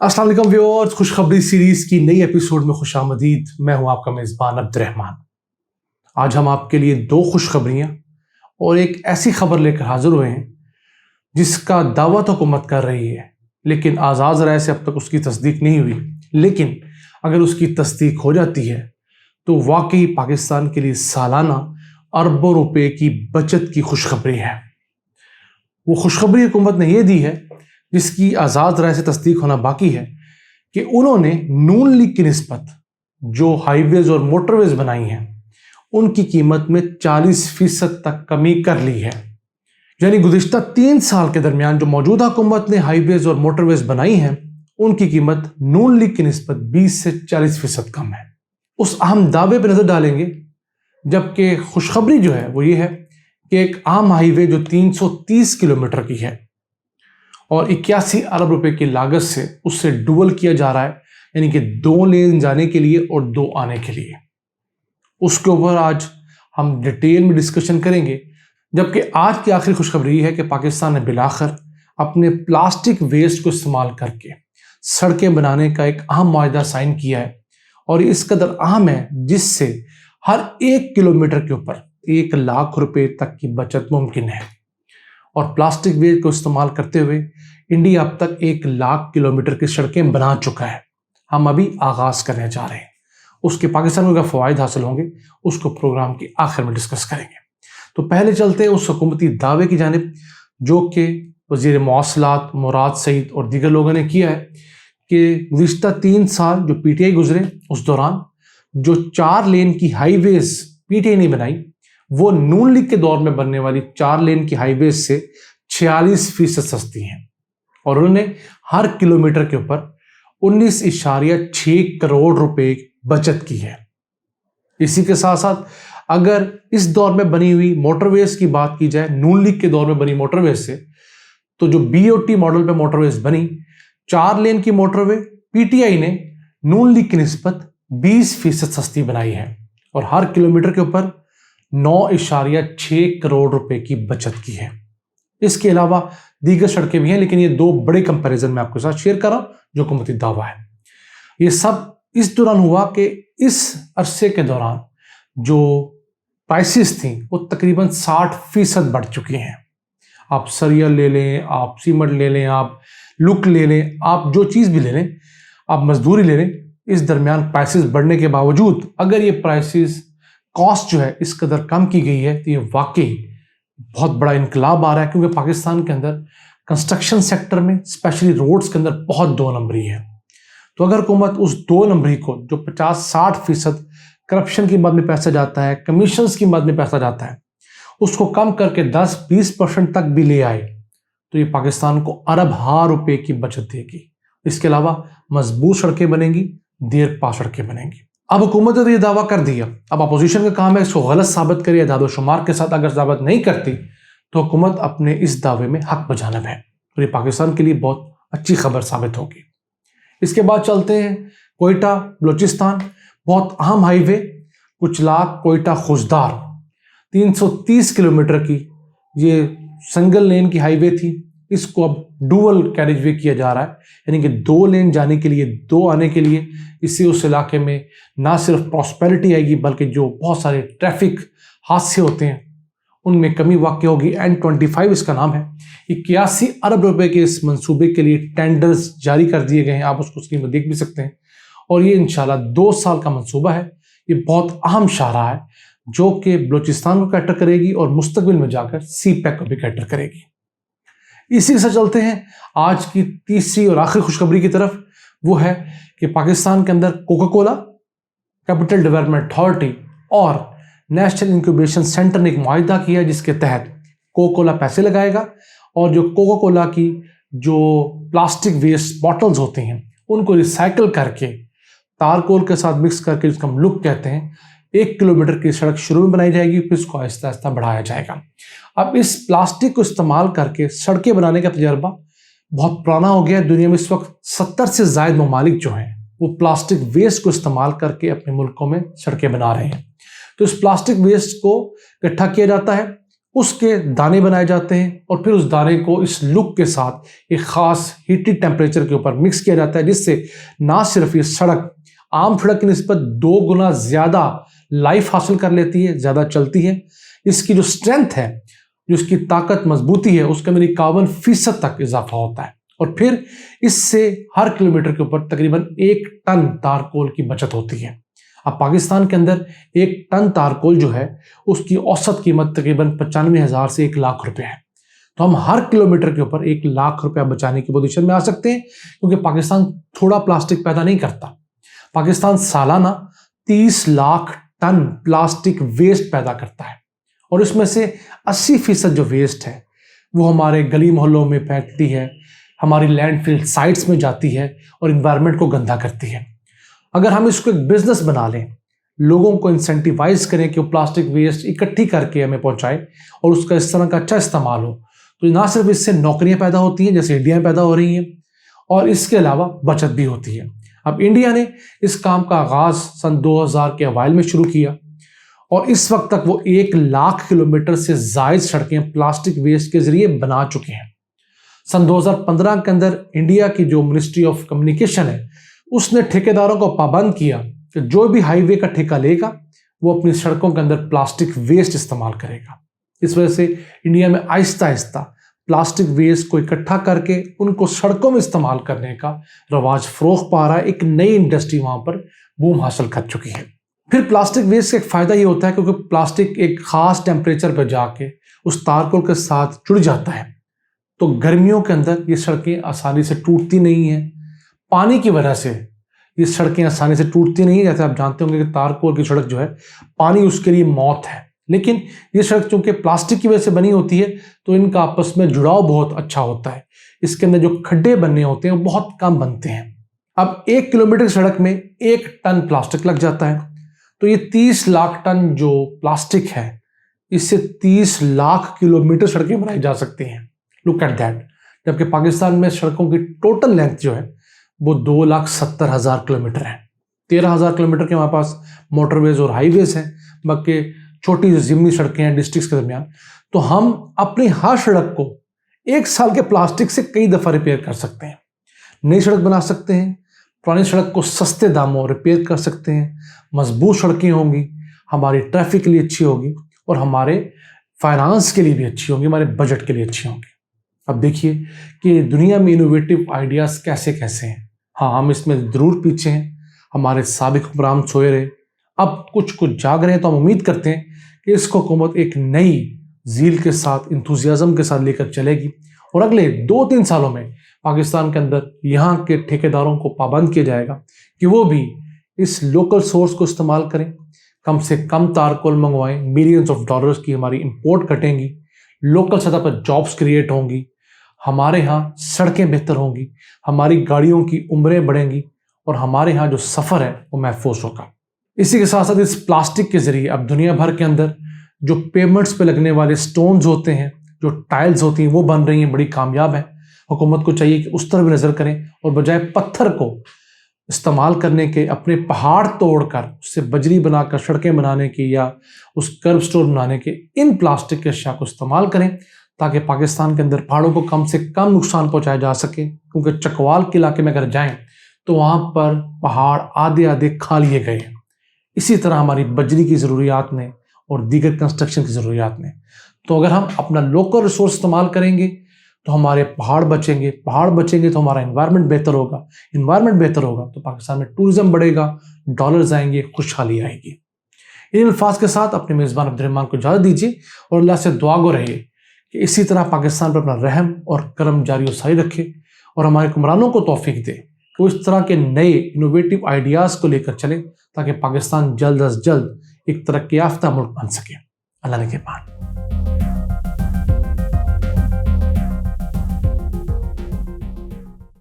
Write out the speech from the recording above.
अस्सलाम वालेकुम व्यूअर्स, खुशखबरी सीरीज की नई एपिसोड में खुशामदीद। मैं हूं आपका मेज़बान अब्दुर्रहमान। आज हम आपके लिए दो खुशखबरियां और एक ऐसी खबर लेकर हाजिर हुए हैं जिसका दावा तो हुकूमत कर रही है, लेकिन आज़ाद राय से अब तक उसकी तस्दीक नहीं हुई। लेकिन अगर उसकी तस्दीक हो जाती है तो वाकई पाकिस्तान के लिए सालाना अरबों रुपए की बचत की खुशखबरी है। वो खुशखबरी हुकूमत ने यह दी है जिसकी आज़ाद राय से तस्दीक होना बाकी है कि उन्होंने नून लीग की निस्बत जो हाईवेज और मोटरवेज बनाई हैं उनकी कीमत में 40% तक कमी कर ली है। यानी गुज़िश्ता 3 साल के दरमियान जो मौजूदा हुकूमत ने हाईवेज और मोटरवेज बनाई हैं उनकी कीमत नून लीग की निस्बत 20 से 40% कम है। उस अहम दावे पर नजर डालेंगे, जबकि खुशखबरी जो है वो ये है कि एक आम हाईवे जो 330 किलोमीटर की है और 81 अरब रुपए की लागत से उससे डुअल किया जा रहा है, यानी कि 2 लेन जाने के लिए और 2 आने के लिए। उसके ऊपर आज हम डिटेल में डिस्कशन करेंगे। जबकि आज की आखिरी खुशखबरी है कि पाकिस्तान ने बिलाखिर अपने प्लास्टिक वेस्ट को इस्तेमाल करके सड़कें बनाने का एक अहम मुआहदा साइन किया है और इस कदर अहम है जिससे हर 1 किलोमीटर के ऊपर 1 लाख रुपए तक की बचत मुमकिन है। और प्लास्टिक वेस्ट को इस्तेमाल करते हुए इंडिया अब तक 1 लाख किलोमीटर की सड़कें बना चुका है। हम अभी आगाज करने जा रहे हैं। उसके पाकिस्तान में क्या फ़वाइद हासिल होंगे उसको प्रोग्राम के आखिर में डिस्कस करेंगे। तो पहले चलते हैं उस हुकूमती दावे की जानिब जो कि वज़ीर मवासलात मुराद सईद और दीगर लोगों ने किया है कि गुज़िश्ता 3 साल जो पीटीआई गुजरे उस दौरान जो 4 लेन की हाईवेज पीटीआई ने बनाई वो नून लीग के दौर में बनने वाली 4 लेन की हाईवेज से 46% सस्ती हैं और उन्होंने हर किलोमीटर के ऊपर 19.6 करोड़ रुपए बचत की है। इसी के साथ साथ अगर इस दौर में बनी हुई मोटरवेज की बात की जाए, नून लीग के दौर में बनी मोटरवेज से, तो जो बीओटी मॉडल पे मोटरवेज बनी 4 लेन की मोटरवे पीटीआई ने नून लीग की निस्बत 20% सस्ती बनाई है और हर किलोमीटर के ऊपर 9.6 करोड़ रुपए की बचत की है। इसके अलावा दीगर सड़कें भी हैं, लेकिन ये 2 बड़े कंपैरिजन मैं आपके साथ शेयर कर रहा हूं जो हुकूमती दावा है। ये सब इस दौरान हुआ कि इस अरसे के दौरान जो प्राइसेस थी वो तकरीबन 60% बढ़ चुकी हैं। आप सरिया ले लें, आप सीमेंट ले लें, आप लुक ले लें, आप जो चीज़ भी ले लें, आप मजदूरी ले लें, इस दरमियान प्राइसेस बढ़ने के बावजूद अगर ये प्राइसेस कॉस्ट जो है इस कदर कम की गई है तो ये वाकई बहुत बड़ा इनकलाब आ रहा है, क्योंकि पाकिस्तान के अंदर कंस्ट्रक्शन सेक्टर में स्पेशली रोड्स के अंदर बहुत 2 नंबरी है। तो अगर हुकूमत उस 2 नंबरी को जो 50-60% करप्शन की मद में पैसा जाता है, कमीशंस की मद में पैसा जाता है, उसको कम करके 10-20% तक भी ले आए तो ये पाकिस्तान को अरब हार रुपए की बचत देगी। इसके अलावा मजबूत सड़कें बनेंगी, देर पा सड़कें बनेंगी। अब हुकूमत ने तो ये दावा कर दिया, अब अपोजिशन का काम है इसको गलत साबित करे या दादो शुमार के साथ अगर साबित नहीं करती तो हुकूमत अपने इस दावे में हक बजानब है और ये पाकिस्तान के लिए बहुत अच्छी खबर साबित होगी। इसके बाद चलते हैं कोयटा बलूचिस्तान, बहुत अहम हाईवे कुचलाक कोयटा खुशदार 330 किलोमीटर की ये सिंगल लेन की हाईवे थी। इसको अब डुअल कैरिज वे किया जा रहा है, यानी कि 2 लेन जाने के लिए 2 आने के लिए। इससे उस इलाके में ना सिर्फ प्रॉस्पेरिटी आएगी बल्कि जो बहुत सारे ट्रैफिक हादसे होते हैं उनमें कमी वाक़ई होगी। N25 इसका नाम है। 81 अरब रुपए के इस मंसूबे के लिए टेंडर्स जारी कर दिए गए हैं, आप उसको स्क्रीन पर देख भी सकते हैं। और ये इंशाल्लाह 2 साल का मंसूबा है। ये बहुत अहम शाहराह है जो कि बलूचिस्तान को कैटर करेगी और मुस्तकबिल में जाकर CPEC को भी कैटर करेगी। इसी के साथ चलते हैं आज की तीसरी और आखिरी खुशखबरी की तरफ। वो है कि पाकिस्तान के अंदर Coca Cola, capital development authority और नेशनल इंक्यूबेशन सेंटर ने एक मुआहदा किया जिसके तहत कोका कोला पैसे लगाएगा और जो कोका कोला की जो प्लास्टिक वेस्ट बॉटल्स होती हैं उनको रिसाइकल करके तारकोल के साथ मिक्स करके, जिसको हम लुक कहते हैं, 1 किलोमीटर की सड़क शुरू में बनाई जाएगी, फिर इसको आहिस्ता आहिस्ता बढ़ाया जाएगा। अब इस प्लास्टिक को इस्तेमाल करके सड़कें बनाने का तजर्बा बहुत पुराना हो गया है। दुनिया में इस वक्त 70 से ज़ायद ममालिक जो हैं वो प्लास्टिक वेस्ट को इस्तेमाल करके अपने मुल्कों में सड़कें बना रहे हैं। तो इस प्लास्टिक वेस्ट को इकट्ठा किया जाता है اس کے دانے بنائے جاتے ہیں اور پھر اس دانے کو اس لک کے ساتھ ایک خاص ہیٹڈ ٹیمپریچر کے اوپر مکس کیا جاتا ہے، جس سے نہ صرف یہ سڑک عام سڑک کی نسبت 2 گنا زیادہ لائف حاصل کر لیتی ہے، زیادہ چلتی ہے، اس کی جو اسٹرینتھ ہے، جو اس کی طاقت مضبوطی ہے، اس کا 51% تک اضافہ ہوتا ہے، اور پھر اس سے ہر کلومیٹر کے اوپر تقریباً 1 ٹن تارکول کی بچت ہوتی ہے۔ اب پاکستان کے اندر 1 ٹن تارکول جو ہے اس کی اوسط قیمت تقریباً 95,000 سے 1 لاکھ روپے ہے، تو ہم ہر کلومیٹر کے اوپر 1 لاکھ روپیہ بچانے کی پوزیشن میں آ سکتے ہیں، کیونکہ پاکستان تھوڑا پلاسٹک پیدا نہیں کرتا۔ پاکستان سالانہ 30 لاکھ ٹن پلاسٹک ویسٹ پیدا کرتا ہے، اور اس میں سے 80% جو ویسٹ ہے وہ ہمارے گلی محلوں میں پھینکتی ہے، ہماری لینڈ فل سائٹس میں جاتی ہے اور انوائرمنٹ کو گندا کرتی ہے۔ اگر ہم اس کو ایک بزنس بنا لیں، لوگوں کو انسینٹیوائز کریں کہ وہ پلاسٹک ویسٹ اکٹھی کر کے ہمیں پہنچائے اور اس کا اس طرح کا اچھا استعمال ہو، تو نہ صرف اس سے نوکریاں پیدا ہوتی ہیں جیسے انڈیا میں پیدا ہو رہی ہیں، اور اس کے علاوہ بچت بھی ہوتی ہے۔ اب انڈیا نے اس کام کا آغاز سن 2000 کے اوائل میں شروع کیا، اور اس وقت تک وہ 1 لاکھ کلومیٹر سے زائد سڑکیں پلاسٹک ویسٹ کے ذریعے بنا چکے ہیں۔ سن 2015 کے اندر انڈیا کی جو منسٹری آف کمیونیکیشن ہے، اس نے ٹھیکیداروں کو پابند کیا کہ جو بھی ہائی وے کا ٹھیکہ لے گا وہ اپنی سڑکوں کے اندر پلاسٹک ویسٹ استعمال کرے گا۔ اس وجہ سے انڈیا میں آہستہ آہستہ پلاسٹک ویسٹ کو اکٹھا کر کے ان کو سڑکوں میں استعمال کرنے کا رواج فروغ پا رہا ہے، ایک نئی انڈسٹری وہاں پر بوم حاصل کر چکی ہے۔ پھر پلاسٹک ویسٹ کا ایک فائدہ یہ ہوتا ہے کیونکہ پلاسٹک ایک خاص ٹیمپریچر پہ جا کے اس تارکول کے ساتھ جڑ جاتا ہے، تو گرمیوں کے اندر یہ سڑکیں آسانی سے ٹوٹتی نہیں ہیں۔ پانی کی وجہ سے یہ سڑکیں آسانی سے ٹوٹتی نہیں، جیسے آپ جانتے ہوں گے کہ تارکول کی سڑک جو ہے پانی اس کے لیے موت ہے، لیکن یہ سڑک چونکہ پلاسٹک کی وجہ سے بنی ہوتی ہے تو ان کا آپس میں جڑاؤ بہت اچھا ہوتا ہے، اس کے اندر جو کھڈے بننے ہوتے ہیں وہ بہت کم بنتے ہیں۔ اب 1 کلومیٹر سڑک میں 1 ٹن پلاسٹک لگ جاتا ہے، تو یہ 30 لاکھ ٹن جو پلاسٹک ہے اس سے 30 لاکھ کلومیٹر سڑکیں بنائی جا سکتی ہیں۔ لک ایٹ دیٹ، جبکہ پاکستان میں سڑکوں کی ٹوٹل لینتھ جو ہے وہ 2,70,000 کلومیٹر ہے۔ 13,000 کلومیٹر کے ہمارے پاس موٹر ویز اور ہائی ویز ہیں، باقی چھوٹی جو ضمنی سڑکیں ہیں ڈسٹرکٹس کے درمیان، تو ہم اپنی ہر سڑک کو 1 سال کے پلاسٹک سے کئی دفعہ ریپیئر کر سکتے ہیں، نئی سڑک بنا سکتے ہیں، پرانی سڑک کو سستے داموں ریپیئر کر سکتے ہیں، مضبوط سڑکیں ہوں گی، ہماری ٹریفک کے لیے اچھی ہوگی اور ہمارے فائنانس کے لیے بھی اچھی ہوں گی، ہمارے بجٹ کے لیے اچھی ہوں گی۔ اب دیکھیے کہ دنیا میں انوویٹو آئیڈیاز کیسے کیسے ہیں۔ ہاں، ہم اس میں ضرور پیچھے ہیں، ہمارے سابق حکمران سوئے رہے، اب کچھ جاگ رہے ہیں، تو ہم امید کرتے ہیں کہ اس کو حکومت ایک نئی زیل کے ساتھ، انتھوزیازم کے ساتھ لے کر چلے گی، اور اگلے 2-3 سالوں میں پاکستان کے اندر یہاں کے ٹھیکیداروں کو پابند کیا جائے گا کہ وہ بھی اس لوکل سورس کو استعمال کریں، کم سے کم تارکول منگوائیں، ملینز آف ڈالرز کی ہماری امپورٹ کٹیں گی، لوکل سطح پر جابس کریٹ ہوں گی، ہمارے ہاں سڑکیں بہتر ہوں گی، ہماری گاڑیوں کی عمریں بڑھیں گی، اور ہمارے ہاں جو سفر ہے وہ محفوظ ہوگا۔ اسی کے ساتھ ساتھ اس پلاسٹک کے ذریعے اب دنیا بھر کے اندر جو پیمنٹس پہ لگنے والے سٹونز ہوتے ہیں، جو ٹائلز ہوتی ہیں، وہ بن رہی ہیں، بڑی کامیاب ہیں۔ حکومت کو چاہیے کہ اس طرف نظر کریں اور بجائے پتھر کو استعمال کرنے کے اپنے پہاڑ توڑ کر اس سے بجری بنا کر سڑکیں بنانے کی یا اس کرب سٹور بنانے کے ان پلاسٹک کے اشیاء کو استعمال کریں، تاکہ پاکستان کے اندر پہاڑوں کو کم سے کم نقصان پہنچایا جا سکے، کیونکہ چکوال کے علاقے میں اگر جائیں تو وہاں پر پہاڑ آدھے کھا لیے گئے ہیں۔ اسی طرح ہماری بجری کی ضروریات میں اور دیگر کنسٹرکشن کی ضروریات میں، تو اگر ہم اپنا لوکل ریسورس استعمال کریں گے تو ہمارے پہاڑ بچیں گے، پہاڑ بچیں گے تو ہمارا انوائرمنٹ بہتر ہوگا، انوائرمنٹ بہتر ہوگا تو پاکستان میں ٹورزم بڑھے گا، ڈالرز آئیں گے، خوشحالی آئے گی۔ ان الفاظ کے ساتھ اپنے میزبان عبد الرحمان کو اجازت دیجیے، اور اللہ سے دعا گو رہیے کہ اسی طرح پاکستان پر اپنا رحم اور کرم جاری و ساری رکھے، اور ہمارے حکمرانوں کو توفیق دے کہ وہ اس طرح کے نئے انوویٹو آئیڈیاز کو لے کر چلیں، تاکہ پاکستان جلد از جلد ایک ترقی یافتہ ملک بن سکے۔ اللہ نے کے پان۔